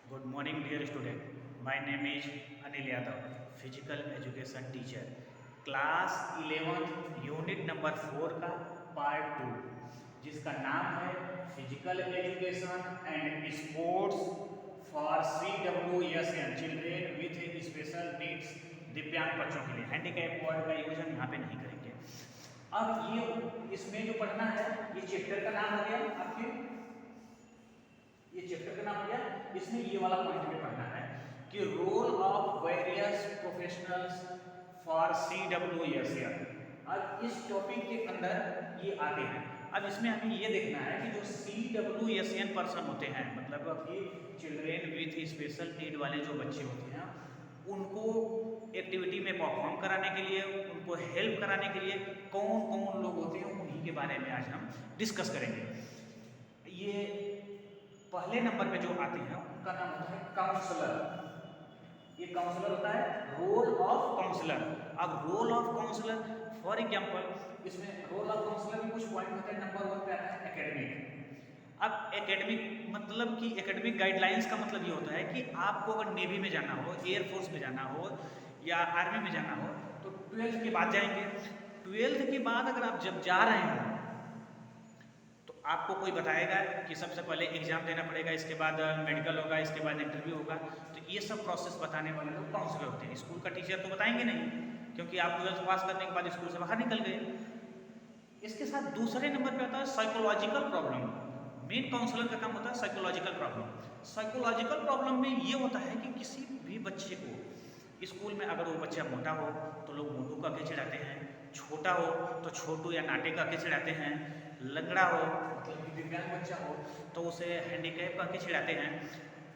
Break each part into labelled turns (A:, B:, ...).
A: Good morning, dear student. My name is Anil Yadav, Physical Education Teacher. Class 11th unit number 4 का part 2, जिसका नाम है physical education and sports for CWSN children with special needs, दिव्यांग बच्चों के लिए। Handicap word का use हम यहाँ पे नहीं करेंगे। अब ये इसमें जो पढ़ना है, ये चैप्टर का नाम हो गया। आपके ये चैप्टर का नाम हो गया। इसमें ये वाला पॉइंट में पढ़ना है कि role of various professionals for CWSN। अब इस टॉपिक के अंदर ये आते हैं। अब इसमें हमें ये देखना है कि जो CWSN पर्सन होते हैं, मतलब कि चिल्ड्रेन विथ स्पेशल नीड वाले जो बच्चे होते हैं, उनको एक्टिविटी में परफॉर्म कराने के लिए, उनको हेल्प कराने के लिए कौन कौन लोग होते हैं, उन्हीं के बारे में आज हम डिस्कस करेंगे। ये पहले नंबर पे जो आते हैं उनका नाम होता है काउंसलर। ये काउंसलर होता है, रोल ऑफ काउंसलर। अब role of counsellor, for example, इसमें रोल ऑफ काउंसलर में कुछ पॉइंट होते हैं। नंबर 1 पे आता है एकेडमिक। अब एकेडमिक मतलब कि एकेडमिक गाइडलाइंस का मतलब ये होता है कि आपको अगर नेवी में जाना हो, एयरफोर्स में जाना हो या आर्मी में जाना हो तो 12th के बाद जाएंगे। 12th के बाद अगर आप जब जा रहे हो तो आपको कोई बताएगा कि सबसे पहले एग्जाम देना पड़ेगा, इसके बाद मेडिकल होगा, इसके बाद इंटरव्यू होगा। तो ये सब प्रोसेस बताने वाले लोग काउंसलर होते हैं। स्कूल का टीचर तो बताएंगे नहीं, क्योंकि आप 12th पास करने के बाद स्कूल से बाहर निकल गए। इसके साथ दूसरे नंबर पे आता है साइकोलॉजिकल प्रॉब्लम। मेन काउंसलर का काम होता है साइकोलॉजिकल प्रॉब्लम। साइकोलॉजिकल प्रॉब्लम में ये होता है कि किसी भी बच्चे को स्कूल में, अगर वो बच्चा मोटा हो तो लोग मोटू का के चिढ़ाते हैं, छोटा हो तो छोटू या नाटे का के चिढ़ाते हैं, लंगड़ा हो मतलब कि दिव्यांग बच्चा हो तो उसे हैंडीकैप का के चिढ़ाते हैं।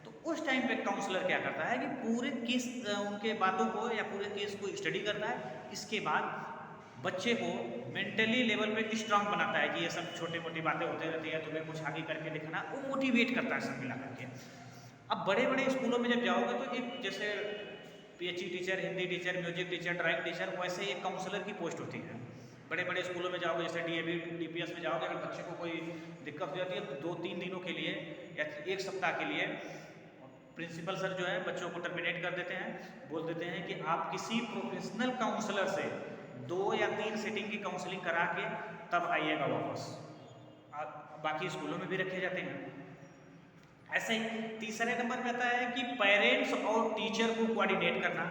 A: तो उस टाइम पे काउंसलर क्या करता है कि पूरे केस, उनके बातों को या पूरे केस को स्टडी करता है। इसके बाद बच्चे को मेंटली लेवल पे स्ट्रांग बनाता है कि ये सब छोटी मोटी बातें होते रहती है, तुम्हें कुछ आगे करके दिखाना, वो मोटिवेट करता है सब मिला करके। अब बड़े बड़े स्कूलों में जब जाओगे तो एक जैसे PHE teacher, Hindi teacher, music teacher, drawing teacher, वैसे एक काउंसलर की पोस्ट होती है। बड़े बड़े स्कूलों में जाओगे, जैसे DAV DPS में जाओगे, अगर बच्चे को कोई दिक्कत हो जाती है तो 2-3 दिनों के लिए या 1 सप्ताह के लिए प्रिंसिपल सर जो है बच्चों को टर्मिनेट कर देते हैं। बोल देते हैं कि आप किसी प्रोफेशनल काउंसलर से 2 या 3 सीटिंग की काउंसलिंग करा के तब आइएगा वापस। बाकी स्कूलों में भी रखे जाते हैं। ऐसे ही तीसरे नंबर पे आता है कि पेरेंट्स और टीचर को कोऑर्डिनेट करना।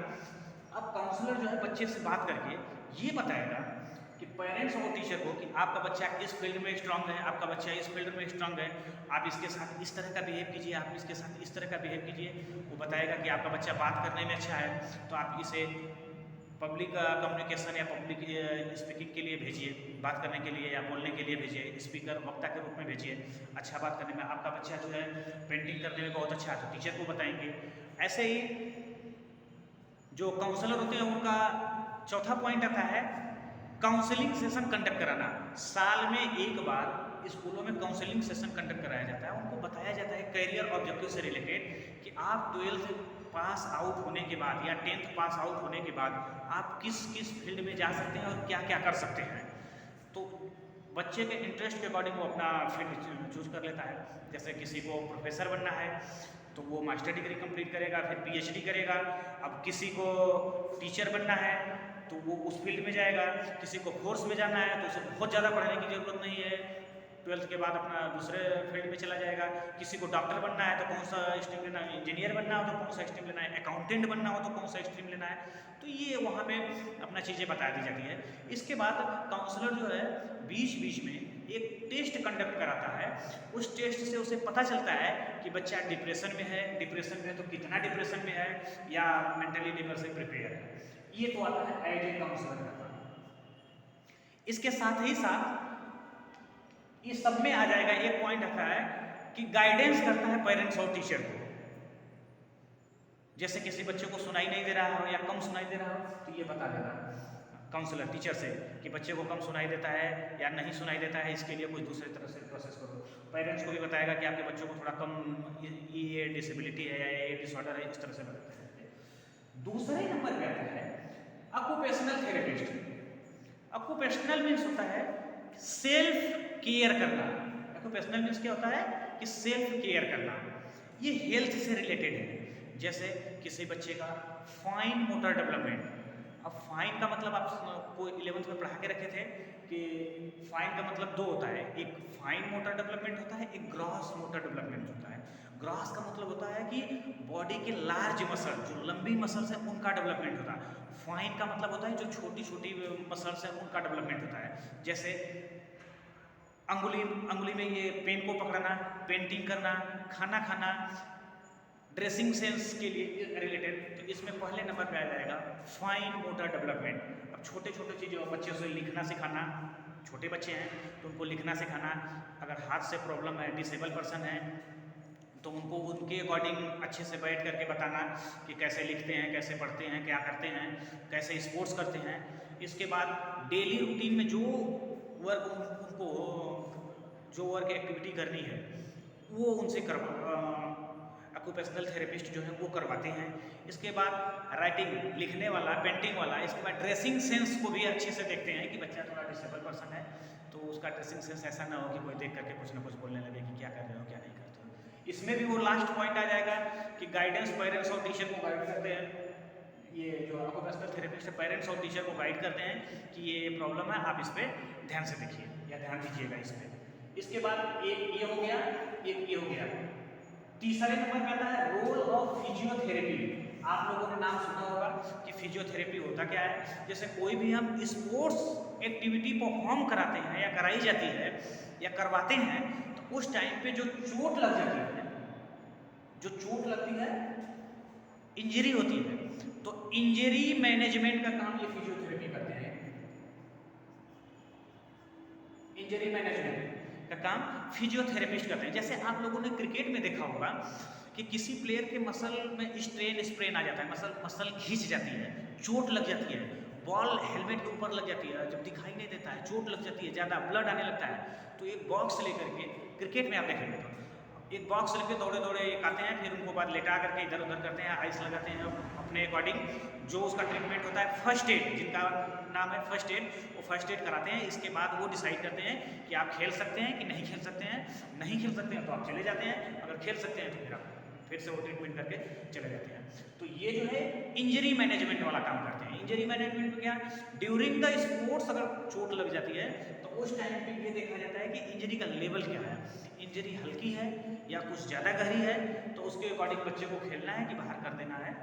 A: अब काउंसलर जो है बच्चे से बात करके ये बताएगा कि पेरेंट्स और टीचर को कि आपका बच्चा इस फील्ड में स्ट्रांग है, आपका बच्चा इस फील्ड में स्ट्रांग है, आप इसके साथ इस तरह का बिहेव कीजिए, आप इसके साथ इस तरह का बिहेव कीजिए। वो बताएगा कि आपका बच्चा बात करने में अच्छा है तो आप इसे पब्लिक कम्युनिकेशन या पब्लिक स्पीकिंग के लिए भेजिए, बात करने के लिए या बोलने के लिए भेजिए, स्पीकर वक्ता के रूप में भेजिए। अच्छा बात करने में, आपका बच्चा जो है पेंटिंग करने में बहुत अच्छा है तो टीचर को बताएंगे। ऐसे ही जो काउंसलर होते हैं उनका चौथा पॉइंट आता है काउंसलिंग सेशन कंडक्ट कराना। साल में एक बार स्कूलों में काउंसलिंग सेशन कंडक्ट कराया जाता है। उनको बताया जाता है करियर ऑब्जेक्टिव से रिलेटेड कि आप 12th पास आउट होने के बाद या 10th पास आउट होने के बाद आप किस किस फील्ड में जा सकते हैं और क्या क्या कर सकते हैं। तो बच्चे के इंटरेस्ट के अकॉर्डिंग वो अपना फील्ड चूज कर लेता है। जैसे किसी को प्रोफेसर बनना है तो वो मास्टर डिग्री कंप्लीट करेगा, फिर PhD करेगा। अब किसी को टीचर बनना है तो वो उस फील्ड में जाएगा। किसी को फोर्स में जाना है तो उसे बहुत ज़्यादा पढ़ने की ज़रूरत नहीं है, 12th के बाद अपना दूसरे फील्ड में चला जाएगा। किसी को डॉक्टर बनना है तो कौन सा स्ट्रीम लेना है, इंजीनियर बनना हो तो कौन सा स्ट्रीम लेना है, अकाउंटेंट बनना हो तो कौन सा स्ट्रीम लेना है। तो ये वहाँ पे अपना चीज़ें बता दी जाती है। इसके बाद काउंसलर जो है बीच बीच में एक टेस्ट कंडक्ट कराता है। उस टेस्ट से उसे पता चलता है कि बच्चा डिप्रेशन में है, डिप्रेशन में तो कितना डिप्रेशन में है, या मेंटली लेवल से प्रिपेयर है। ये तो आता है एज ए काउंसलर का काम। इसके साथ ही साथ ये सब में आ जाएगा, एक पॉइंट आता है कि गाइडेंस करता है पेरेंट्स और टीचर को। जैसे किसी बच्चे को सुनाई नहीं दे रहा हो या कम सुनाई दे रहा हो तो ये बता देगा काउंसलर टीचर से कि बच्चे को कम सुनाई देता है या नहीं सुनाई देता है, इसके लिए कुछ दूसरे तरह से प्रोसेस करो। पेरेंट्स को भी बताएगा कि आपके बच्चों को थोड़ा कम ये डिसेबिलिटी है या ये डिसऑर्डर है, इस तरह से बताते हैं। दूसरे नंबर पे आता है ऑक्यूपेशनल थेरेपिस्ट। ऑक्यूपेशनल मीन्स होता है सेल्फ केयर करना। ऑक्यूपेशनल मीन्स क्या होता है कि सेल्फ केयर करना। ये हेल्थ से रिलेटेड है। जैसे किसी बच्चे का फाइन मोटर डेवलपमेंट, अब फाइन का मतलब आपको 11th में पढ़ा के रखे थे कि फाइन का मतलब दो होता है, एक फाइन मोटर डेवलपमेंट होता है, एक ग्रॉस मोटर डेवलपमेंट होता है। ग्रॉस का मतलब होता है कि बॉडी के लार्ज मसल, जो लंबी मसल्स है उनका डेवलपमेंट होता है। फाइन का मतलब होता है जो छोटी छोटी मसल्स है उनका डेवलपमेंट होता है। जैसे अंगुली में ये पेन को पकड़ना, पेंटिंग करना, खाना खाना, ड्रेसिंग सेंस के लिए रिलेटेड। तो इसमें पहले नंबर पे आ जाएगा फाइन मोटर डेवलपमेंट। अब छोटे छोटे चीज़ों बच्चों से लिखना सिखाना, छोटे बच्चे हैं तो उनको लिखना सिखाना, अगर हाथ से प्रॉब्लम है, डिसेबल पर्सन है तो उनको उनके अकॉर्डिंग अच्छे से बैठ करके बताना कि कैसे लिखते हैं, कैसे पढ़ते हैं, क्या करते हैं, कैसे स्पोर्ट्स करते हैं। इसके बाद डेली रूटीन में जो वर्क उनको जो वर्क एक्टिविटी करनी है वो उनसे ऑक्यूपेशनल थेरेपिस्ट जो है वो करवाते हैं। इसके बाद राइटिंग, लिखने वाला, पेंटिंग वाला। इसके बाद ड्रेसिंग सेंस को भी अच्छे से देखते हैं कि बच्चा थोड़ा डिसेबल पर्सन है तो उसका ड्रेसिंग सेंस ऐसा ना हो कि कोई देख करके कुछ ना कुछ बोलने लगे कि क्या कर रहे हो, क्या नहीं करते हो। इसमें भी वो लास्ट पॉइंट आ जाएगा कि गाइडेंस, पेरेंट्स और टीचर को गाइड करते हैं। ये जो ऑक्यूपेशनल थेरेपिस्ट है पेरेंट्स और टीचर को गाइड करते हैं कि ये प्रॉब्लम है, आप इस पर ध्यान से देखिए या ध्यान दीजिएगा इस पर। इसके बाद एक ये हो गया, एक ये हो गया। तीसरे नंबर पे आता है रोल ऑफ फिजियोथेरेपी। आप लोगों ने नाम सुना होगा कि फिजियोथेरेपी होता क्या है। जैसे कोई भी हम स्पोर्ट्स एक्टिविटी परफॉर्म कराते हैं या कराई जाती है या करवाते हैं तो उस टाइम पे जो चोट लग जाती है, जो चोट लगती है, इंजरी होती है, तो इंजरी मैनेजमेंट का काम ये फिजियोथेरेपी करते हैं। इंजरी मैनेजमेंट का काम फिजियोथेरेपिस्ट करते हैं। जैसे आप लोगों ने क्रिकेट में देखा होगा कि किसी प्लेयर के मसल में स्ट्रेन आ जाता है, मसल खींच जाती है, चोट लग जाती है, बॉल हेलमेट के ऊपर लग जाती है, जब दिखाई नहीं देता है, चोट लग जाती है, ज़्यादा ब्लड आने लगता है, तो एक बॉक्स लेकर के, क्रिकेट में आप देखेंगे तो एक बॉक्स लेके दौड़े दौड़े एक आते हैं, फिर उनको बाद लेटा करके इधर उधर करते हैं, आइस लगाते हैं अपने अकॉर्डिंग जो उसका ट्रीटमेंट होता है। फर्स्ट एड, जिनका नाम है फर्स्ट एड, वो फर्स्ट एड कराते हैं। इसके बाद वो डिसाइड करते हैं कि आप खेल सकते हैं कि नहीं खेल सकते हैं। नहीं खेल सकते हैं तो आप चले जाते हैं, अगर खेल सकते हैं तो फिर आप फिर से वो ट्रीटमेंट करके चले जाते हैं। तो ये जो है इंजरी मैनेजमेंट वाला काम करते हैं। इंजरी मैनेजमेंट में क्या, ड्यूरिंग द स्पोर्ट्स अगर चोट लग जाती है तो उस टाइम पे ये देखा जाता है कि इंजरी का लेवल क्या है, इंजरी हल्की है या कुछ ज़्यादा गहरी है, तो उसके अकॉर्डिंग बच्चे को खेलना है कि बाहर कर देना है,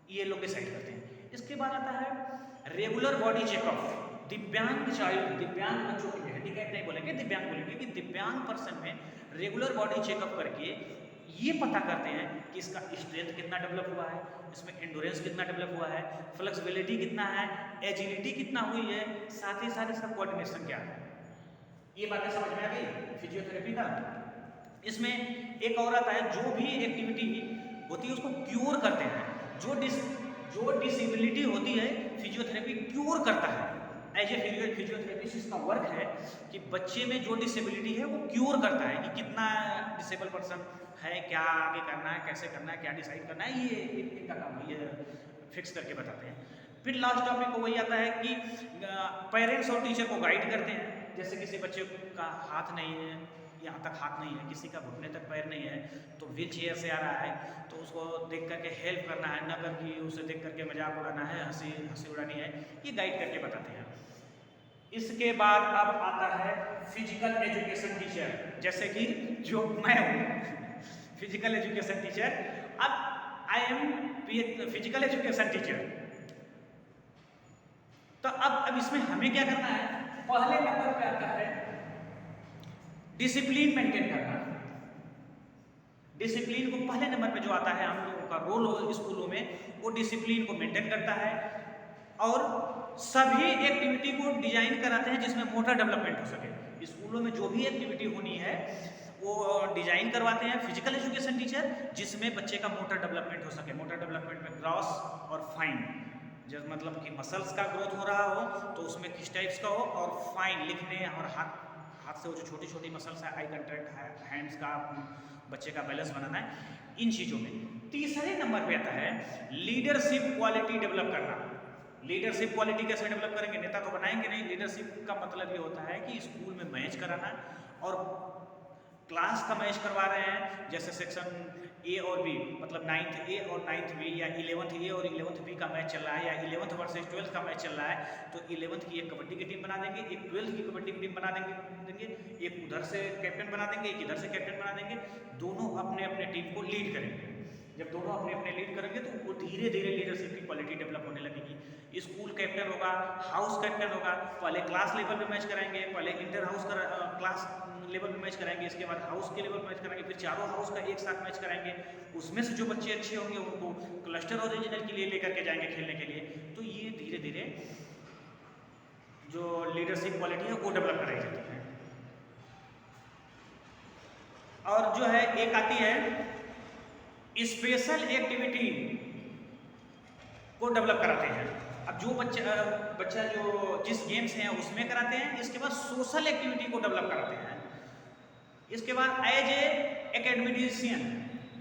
A: ये लोग डिसाइड करते हैं। इसके बाद आता है रेगुलर बॉडी चेकअप। दिव्यांग चाइल्ड, दिव्यांग बच्चों के लिए, हैंडीकैप नहीं बोलेंगे, दिव्यांग बोलेंगे कि दिव्यांग पर्सन में रेगुलर बॉडी चेकअप करके ये पता करते हैं कि इसका स्ट्रेंथ कितना डेवलप हुआ है, इसमें एंडोरेंस कितना डेवलप हुआ है, फ्लेक्सिबिलिटी कितना है, एजिलिटी कितना हुई है, साथ ही साथ इसका कोऑर्डिनेशन क्या है। ये बातें समझ में आ गई फिजियोथेरेपी का। इसमें एक और आता है जो भी एक्टिविटी होती है उसको क्योर करते हैं। जो डिसेबिलिटी होती है फिजियोथेरेपी क्योर करता है। एज ए फिजियोथेरेपिस्ट इसका वर्क है कि बच्चे में जो डिसेबिलिटी है वो क्योर करता है कि कितना डिसेबल पर्सन है, क्या आगे करना है, कैसे करना है, क्या डिसाइड करना है, ये इनका काम है, ये फिक्स करके बताते हैं। फिर लास्ट टॉपिक को वही आता है कि पेरेंट्स और टीचर को गाइड करते हैं। जैसे किसी बच्चे का हाथ नहीं है, यहाँ तक हाथ नहीं है, किसी का घुटने तक पैर नहीं है, तो व्हील चेयर से आ रहा है तो उसको देख करके हेल्प करना है, न करके उसे देख करके मजाक उड़ाना है, हंसी उड़ानी है, ये गाइड करके बताते हैं। इसके बाद अब आता है फिजिकल एजुकेशन टीचर, जैसे कि जो मैं हूँ फिजिकल एजुकेशन टीचर। अब I am physical education teacher. तो अब इसमें हमें क्या करना है, पहले नंबर पे आता है डिसिप्लिन मेंटेन करना। डिसिप्लिन को पहले नंबर पे जो आता है, हम लोगों का रोल स्कूलों में वो डिसिप्लिन को मेंटेन करता है और सभी एक्टिविटी को डिजाइन कराते हैं जिसमें मोटर डेवलपमेंट हो सके। स्कूलों में जो भी एक्टिविटी होनी है वो डिजाइन करवाते हैं फिजिकल एजुकेशन टीचर, जिसमें बच्चे का मोटर डेवलपमेंट हो सके। मोटर डेवलपमेंट में ग्रॉस और फाइन, जब मतलब कि मसल्स का ग्रोथ हो रहा हो तो उसमें किस टाइप्स का हो, और फाइन लिखने और हाथ से वो जो छोटी छोटी मसल्स है, आई कंट्रैक्ट, हैंड्स का, बच्चे का बैलेंस बनाना है, इन चीज़ों में। तीसरे नंबर पे आता है लीडरशिप क्वालिटी डेवलप करना। लीडरशिप क्वालिटी कैसे डेवलप करेंगे, नेता तो बनाएंगे नहीं। लीडरशिप का मतलब ये होता है कि स्कूल में मैच कराना और क्लास का मैच करवा रहे हैं, जैसे सेक्शन ए और बी, मतलब 9th ए और 9th बी, या 11th ए और 11th बी का मैच चल रहा है, या 11th वर्सेस 12th का मैच चल रहा है, तो 11th की एक कबड्डी की टीम बना देंगे, एक 12th की कबड्डी की टीम बना देंगे, एक उधर से कैप्टन बना देंगे, एक इधर से कैप्टन बना देंगे, दोनों अपने अपने टीम को लीड करेंगे। जब दोनों अपने अपने लीड करेंगे तो वो धीरे धीरे लीडरशिप की क्वालिटी डेवलप होने लगेगी। स्कूल कैप्टन होगा, हाउस कैप्टन होगा, पहले क्लास लेवल पे मैच कराएंगे, पहले इंटर हाउस क्लास लेवल पे मैच कराएंगे, इसके बाद हाउस के लेवल पे मैच कराएंगे, फिर चारों हाउस का एक साथ मैच कराएंगे। उसमें से जो बच्चे अच्छे होंगे उनको क्लस्टर और रीजनल के लिए लेकर के जाएंगे खेलने के लिए। तो ये धीरे धीरे जो लीडरशिप क्वालिटी है वो डेवलप कराई जाती है। और जो है एक आती है स्पेशल एक्टिविटी को डेवलप कराते हैं। अब जो बच्चा जो जिस गेम्स हैं उसमें कराते हैं, इसके बाद सोशल एक्टिविटी को डेवलप कराते हैं, इसके बाद as a academician,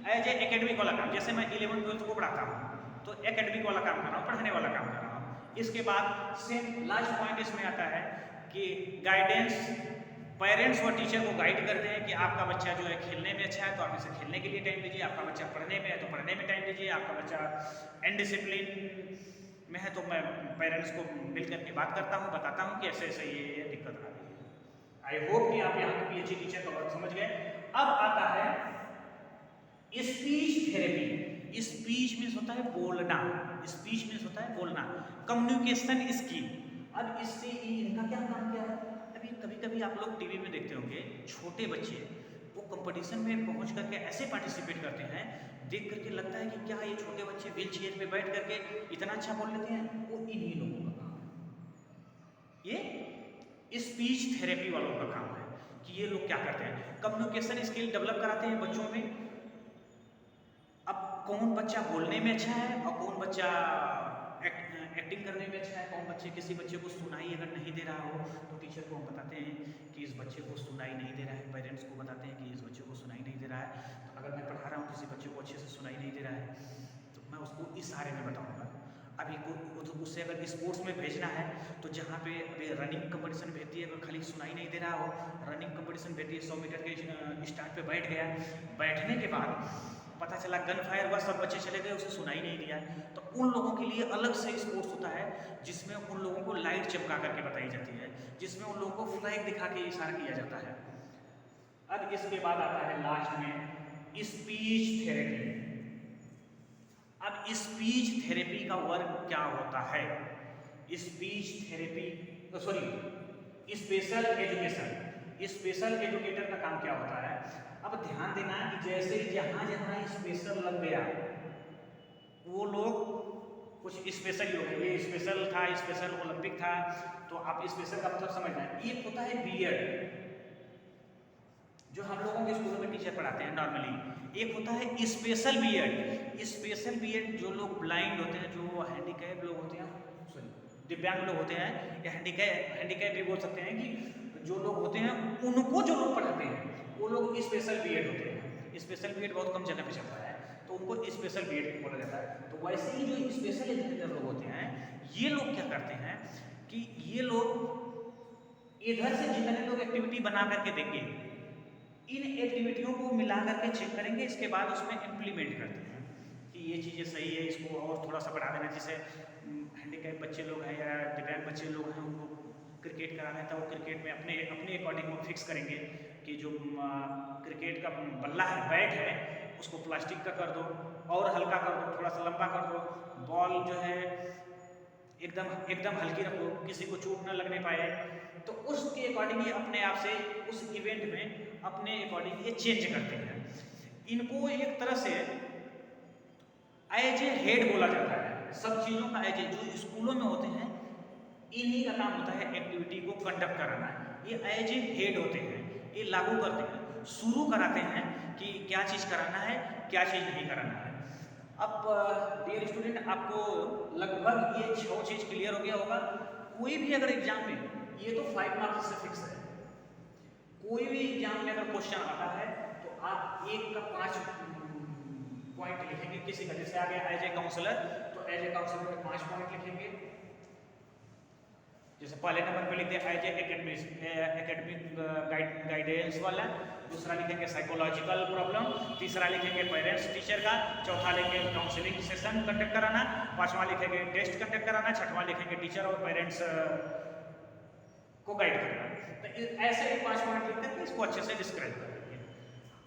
A: as a academic वाला काम, जैसे मैं 11th 12th को पढ़ाता हूँ तो एकेडमिक वाला काम कर रहा हूँ, पढ़ाने वाला काम कर रहा हूँ। इसके बाद सेम लास्ट पॉइंट इसमें आता है कि गाइडेंस, पेरेंट्स और टीचर को गाइड करते हैं कि आपका बच्चा जो है खेलने में अच्छा है तो आप इसे खेलने के लिए टाइम दीजिए, आपका बच्चा पढ़ने में है तो पढ़ने में टाइम दीजिए, आपका बच्चा इनडिसिप्लिन में है तो मैं पेरेंट्स को मिल करके बात करता हूँ, बताता हूँ कि ऐसे ऐसे ये दिक्कत आ रही है। आई होप कि आप यहाँ पे पीएचडी टीचर का वर्क समझ गए। अब आता है स्पीच थेरेपी। स्पीच मीन्स होता है बोलना, स्पीच मीन्स होता है बोलना, कम्युनिकेशन स्किल। अब इससे इनका क्या काम क्या है? अभी कभी कभी आप लोग टीवी में देखते होंगे छोटे बच्चे वो कंपटीशन में पहुंच करके ऐसे पार्टिसिपेट करते हैं, देख करके लगता है कि क्या ये छोटे बच्चे व्हील चेयर पे बैठ करके इतना अच्छा बोल लेते हैं। वो इन्हीं लोगों का काम है, ये स्पीच थेरेपी वालों का काम है कि ये लोग क्या करते हैं, कम्युनिकेशन स्किल डेवलप कराते हैं बच्चों में। अब कौन बच्चा बोलने में अच्छा है और कौन बच्चा एक्टिंग करने में अच्छा है, कौन बच्चे, किसी बच्चे को सुनाई अगर नहीं दे रहा हो तो टीचर को हम बताते हैं कि इस बच्चे को सुनाई नहीं दे रहा है, पेरेंट्स को बताते हैं कि इस बच्चे को सुनाई नहीं दे रहा है। तो अगर मैं पढ़ा रहा हूँ किसी बच्चे को अच्छे से सुनाई नहीं दे रहा है तो मैं उसको इस बारे में बताऊँगा। अभी उससे अगर स्पोर्ट्स में भेजना है तो जहाँ पे अभी रनिंग कंपटीशन भेजती है, अगर खाली सुनाई नहीं दे रहा हो, रनिंग कंपटीशन भेजती है, 100 मीटर के स्टार्ट पे बैठ गया, बैठने के बाद पता चला गन फायर हुआ, सब बच्चे चले गए, उसे सुनाई नहीं दिया, तो उन लोगों के लिए अलग से स्पोर्ट्स होता है जिसमें उन लोगों को लाइट चमका करके बताई जाती है, जिसमें उन लोगों को फ्लैग दिखा के इशारा किया जाता है। अब इसके बाद आता है लास्ट में स्पीच थेरेपी। अब स्पीच थेरेपी का वर्क क्या होता है? Speech therapy, special education, special educator का काम क्या होता है? अब ध्यान देना कि जैसे जहां जहां स्पेशल लग गया वो लोग कुछ स्पेशल ही हो गए, ये स्पेशल था, स्पेशल ओलंपिक था, तो आप स्पेशल का मतलब समझना है। एक होता है बीएड जो हम लोगों के स्कूलों में टीचर पढ़ाते हैं नॉर्मली, एक होता है स्पेशल बीएड। स्पेशल बीएड जो लोग ब्लाइंड होते हैं, जो हैंडीकैप लोग होते हैं, दिव्यांग लोग होते हैं, या हैंडीकैप भी बोल सकते हैं, कि जो लोग होते हैं उनको जो लोग पढ़ाते हैं वो लोग स्पेशल बीएड होते हैं। स्पेशल बीएड बहुत कम जगह पे चलता है तो उनको स्पेशल बीएड बोला जाता है। तो वैसे ही जो स्पेशल एजुकेटर लोग होते हैं, ये लोग क्या करते हैं कि ये लोग इधर से जितने लोग एक्टिविटी बना करके देंगे, इन एक्टिविटियों को मिला करके चेक करेंगे, इसके बाद उसमें इम्प्लीमेंट करते हैं कि ये चीज़ें सही है, इसको और थोड़ा सा बढ़ा देना। जैसे हैंडीकैप बच्चे लोग हैं या दिव्यांग बच्चे लोग हैं, उनको क्रिकेट कराना है तो वो क्रिकेट में अपने अपने अकॉर्डिंग वो फिक्स करेंगे कि जो क्रिकेट का बल्ला है, बैट है, उसको प्लास्टिक का कर दो और हल्का कर दो, थोड़ा सा लंबा कर दो, बॉल जो है एकदम हल्की रखो, किसी को चोट न लगने पाए। तो उसके अकॉर्डिंग ये अपने आप से उस इवेंट में अपने अकॉर्डिंग ये चेंज करते हैं। इनको एक तरह से एज ए हेड बोला जाता है, सब चीज़ों का एज ए, जो स्कूलों में होते हैं इन्हीं का काम होता है एक्टिविटी को कंडक्ट कराना। ये एज ए हेड होते हैं, ये लागू करते हैं, शुरू कराते हैं कि क्या चीज़ कराना है, क्या चीज़ नहीं कराना है। अब डियर स्टूडेंट, आपको लगभग ये 6 चीज़ क्लियर हो गया होगा। कोई भी अगर एग्जाम में, ये तो 5 मार्क्स से फिक्स है, कोई भी एग्जाम में अगर क्वेश्चन आता है तो आप 1 का 5 पॉइंट लिखेंगे किसी का। जैसे आ गया एज ए काउंसलर, तो एज ए काउंसलर में 5 पॉइंट लिखेंगे। जैसे पहले नंबर पे लिख दिया एज एकेडमिक गाइडेंस वाला, दूसरा लिखेंगे साइकोलॉजिकल प्रॉब्लम, तीसरा लिखेंगे पेरेंट्स टीचर का, चौथा लिखेंगे काउंसलिंग सेशन कंडक्ट कराना, पांचवा लिखेंगे टेस्ट कंडक्ट कराना, छठवां लिखेंगे टीचर और पेरेंट्स को गाइड करना। तो ऐसे 5 पॉइंट लिख करके इसको अच्छे से डिस्क्राइब करेंगे।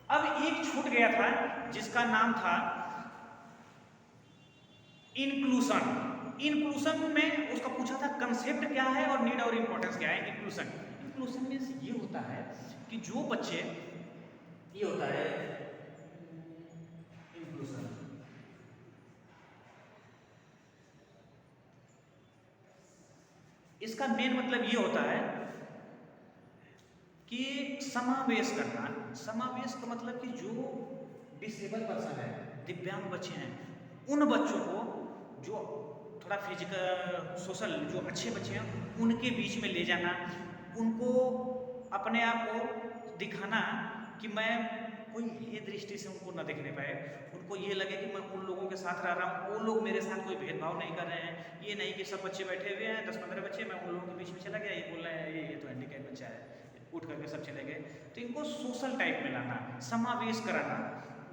A: अब एक छूट गया था जिसका नाम था इंक्लूसन। इंक्लूसन में उसका पूछा था कंसेप्ट क्या है और नीड और इंपॉर्टेंस क्या है। इंक्लूसन, इंक्लूसन मींस ये होता है कि जो बच्चे, ये होता है इंक्लूसन, इसका मेन मतलब ये होता है कि समावेश करना। समावेश का मतलब कि जो डिसेबल पर्सन है, दिव्यांग बच्चे हैं, उन बच्चों को जो थोड़ा फिजिकल सोशल जो अच्छे बच्चे हैं उनके बीच में ले जाना, उनको अपने आप को दिखाना कि मैं कोई ये दृष्टि से उनको न देखने पाए, उनको ये लगे कि मैं उन लोगों के साथ रह रहा हूँ, वो लोग मेरे साथ कोई भेदभाव नहीं कर रहे हैं। ये नहीं कि सब बच्चे बैठे हुए हैं 10-15 बच्चे, मैं उन लोगों के बीच में चला गया, ये बोल रहे हैं ये तो हैंडीकैप बच्चा है, उठ करके सब चले गए। तो इनको सोशल टाइप में लाना, समावेश कराना,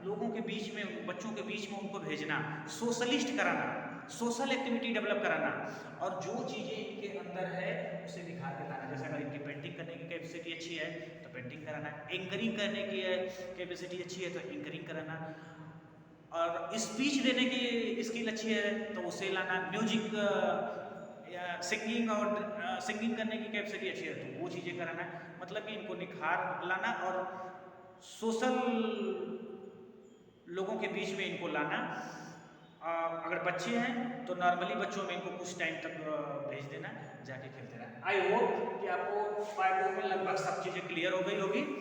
A: लोगों के बीच में, बच्चों के बीच में उनको भेजना, सोशलिस्ट कराना, सोशल एक्टिविटी डेवलप कराना, और जो चीज़ें इनके अंदर है उसे दिखा के लाना। जैसे अगर इनकी पेंटिंग करने की कैपेसिटी अच्छी है तो पेंटिंग कराना, एंकरिंग करने की कैपेसिटी अच्छी है तो एंकरिंग कराना, और स्पीच देने की स्किल अच्छी है तो उसे लाना, म्यूजिक या सिंगिंग और सिंगिंग करने की कैपेसिटी अच्छी है तो वो चीज़ें कराना। मतलब कि इनको निखार लाना और सोशल लोगों के बीच में इनको लाना। अगर बच्चे हैं तो नॉर्मली बच्चों में इनको कुछ टाइम तक भेज देना, जाके खेलते रहना। आई होप कि आपको पार्ट 2 में लगभग सब चीज़ें क्लियर हो गई होगी।